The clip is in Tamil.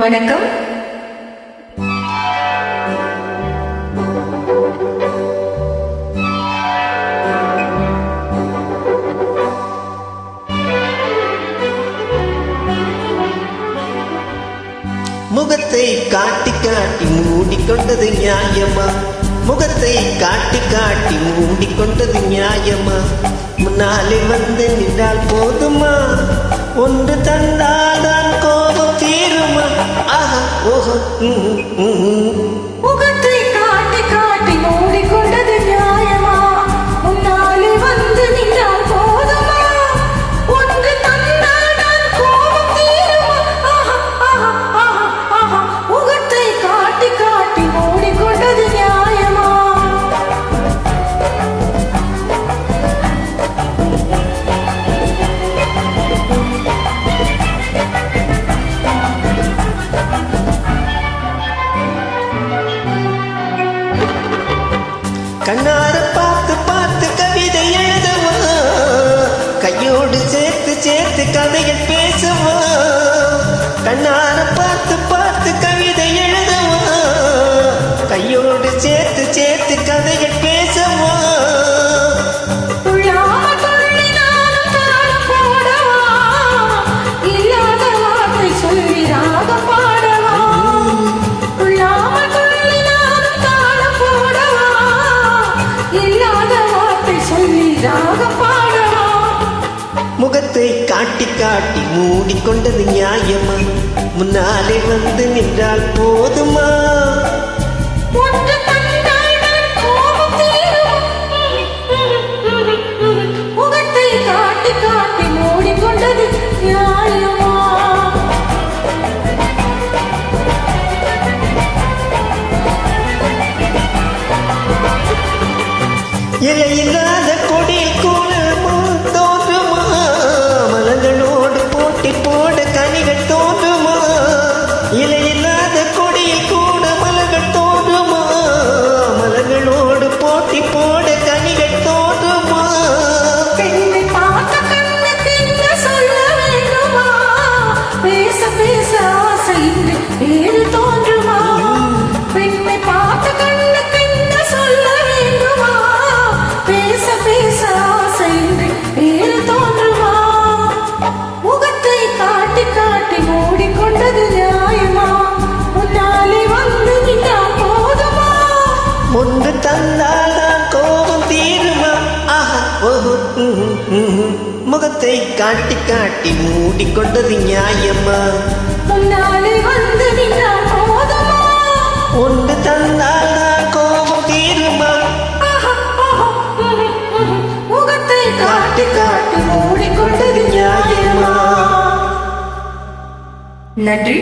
வணக்கம். முகத்தை காட்டி காட்டி மூடிக்கொண்டது நியாயமா? முகத்தை காட்டி காட்டி மூடிக்கொண்டது நியாயமா? முன்னாலே வந்து நின்றால் போதுமா? ஒன்று தந்தால் தான் கோபம் தீருமா? ஆஹா ஓஹோ முகத்தை காட்டி காட்டி மூடிக்கொண்டது நியாயமா? முன்னாலே வந்து நின்றால் போதுமா? ஒன்று தந்தால் தான் கோபம் தீருமா? ஆஹா ஆஹா ஆஹா ஆஹா. முகத்தை காட்டி காட்டி மூடிக்கொண்டது நியாயமா? கண்ணார பார்த்து பார்த்து கவிதை எழுதுவா, கையோடு சேர்த்து சேர்த்து கதைகள் பேசுவா. கண்ணார பார்த்து பார்த்து கவிதை எழுதுவா, கையோடு சேர்த்து சேர்த்து கதைகள் பேசுவா. முகத்தை காட்டி காட்டி மூடிக்கொண்டது நியாயமா? முன்னாலே வந்து நின்றால் போதுமா? முகத்தை காட்டி காட்டி மூடிக்கொண்டது நியாயமா? இலையில்லாத கொடியில் கூட தோன்றுமா? மலங்களோடு போட்டி போட கனிகள் தோன்றுமா? இலையில்லாத கொடியில் கூட மலர்கள் தோன்றுமா? மலங்களோடு போட்டி போட கனிகள் தோன்றுமா? பெண்ணை பார்த்த கண்ணுக்கு என்ன சொல்ல வேண்டுமா? பேச பேச ஆசை இன்று வேறு தோன்றுமா? பெண்ணை பார்த்த கண்ணுக்கு என்ன சொல்ல வேண்டுமா? பேச பேச ஆசை இன்று வேறு தோன்றுமா? முகத்தை காட்டி காட்டி மூடிக்கொண்டது நியாயமா? முன்னாலே வந்து நின்றால் போதுமா? ஒன்று தந்தால் தான் கோபம் தீருமா? ஆஹா ஓஹோ முகத்தை காட்டி காட்டி மூடிக்கொண்டது நியாயமா? முன்னாலே வந்து நின்றால் போதுமா? ஒன்று தந்தால் தான் கோபம் தீருமா? முகத்தை காட்டி காட்டி மூடிக்கொண்டது நியாயமா? நன்றி.